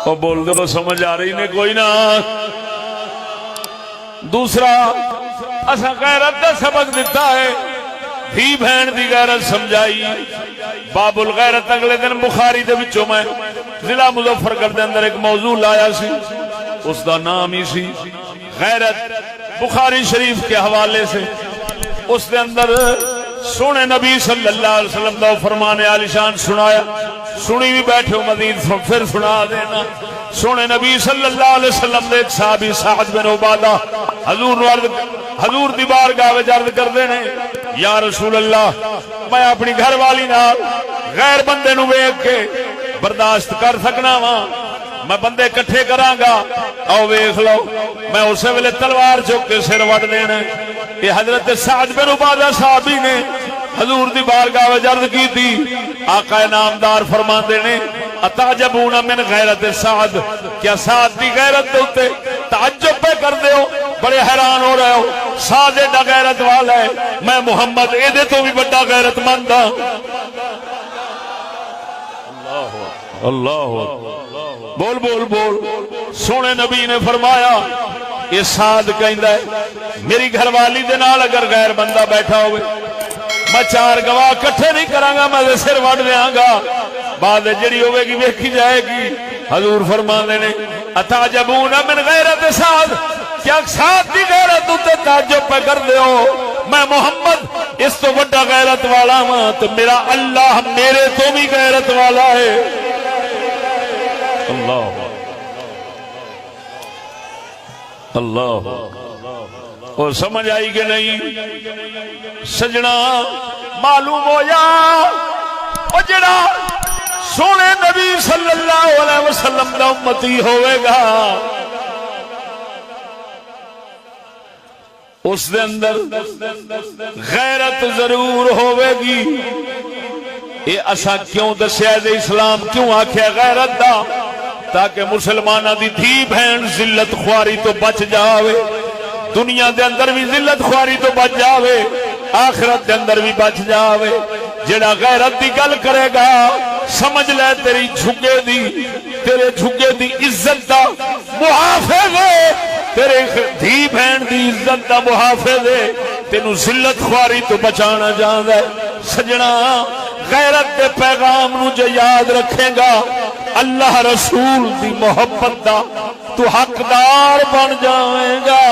وہ بول دو سمجھ آ رہی نے کوئی نہ. دوسرا اسا غیرت دا سبق دیتا ہے، دھی بہن دی غیرت سمجھائی. باب الغیرت اگلے دن بخاری دے وچوں میں ضلع مظفر گڑھ دے اندر ایک موضوع لایا سی، اس دا نام ہی سی غیرت. بخاری شریف کے حوالے سے اس دے اندر سونے نبی صلی اللہ علیہ وسلم دا فرمان عالی شان سنایا. سنی بھی بیٹھے ہو، مزید پھر سنا دینا. سونے نبی صلی اللہ علیہ وسلم دے ایک صحابی سعد بن عبادہ حضور دی بارگاہ وچ عرض کردے نے، یا رسول اللہ میں اپنی گھر والی نال غیر بندے نو ویکھ کے برداشت کر سکنا وا، میں بندے کٹھے کراں گا، آؤ ویکھ لو میں اسی ویلے تلوار چک کے سر وڈ دینا. یہ حضرت سعد بن عبادہ صحابی نے حضور دی بارگاہ وچ عرض کی تھی. آقا نامدار فرماندے نے، اتعجبون من غیرت سعد، کیا سعد دی غیرت دے اوتے تعجب پہ کر دیو، بڑے حیران ہو رہے ہو؟ سعد ایڈا غیرت والا ہے، میں محمد اے دے تو بھی بڑا غیرت مند ہاں. اللہ بول بول بول. سونے نبی نے فرمایا یہ سعد کہندا ہے میری گھر والی دے نال اگر غیر بندہ بیٹھا ہوئے میں چار گواہ کٹھے نہیں کراں گا، میں سر وڈ دیاں گا، بعد جڑی ہوے گی ویکھی جائے گی. حضور فرماندے نے، اتعجبون من غیرت سعد، کیا سعد دی غیرت تے تعجب پہ کر دیو؟ میں محمد اس تو بڑا غیرت والا ہاں، تو میرا اللہ میرے تو بھی غیرت والا ہے. اللہ اللہ. اور سمجھ آئی کہ نہیں سجنا؟ معلوم ہو جا او جڑا سونے نبی صلی اللہ علیہ وسلم دا امتی ہوئے گا اس دے اندر غیرت ضرور ہوئے گی. اے اسا کیوں دسیا دے اسلام کیوں آکھیا غیرت دا؟ تاکہ مسلمانہ دی دھی بہن ذلت خواری تو بچ جاوے، دنیا دے اندر بھی ذلت خواری تو بچ جاوے، آخرت دے اندر بھی بچ جاوے. جڑا غیرت دی گل کرے گا سمجھ لے تیری جھگے دی، تیرے جھگے دی عزت دا محافظ ہے، تیرے دھی بہن دی عزت دا محافظ ہے، تینوں ذلت خواری تو بچانا جاندا ہے. سجنا غیرت دے پیغام نو جو یاد رکھے گا اللہ رسول دی محبت دا تو حقدار بن جاویں گا.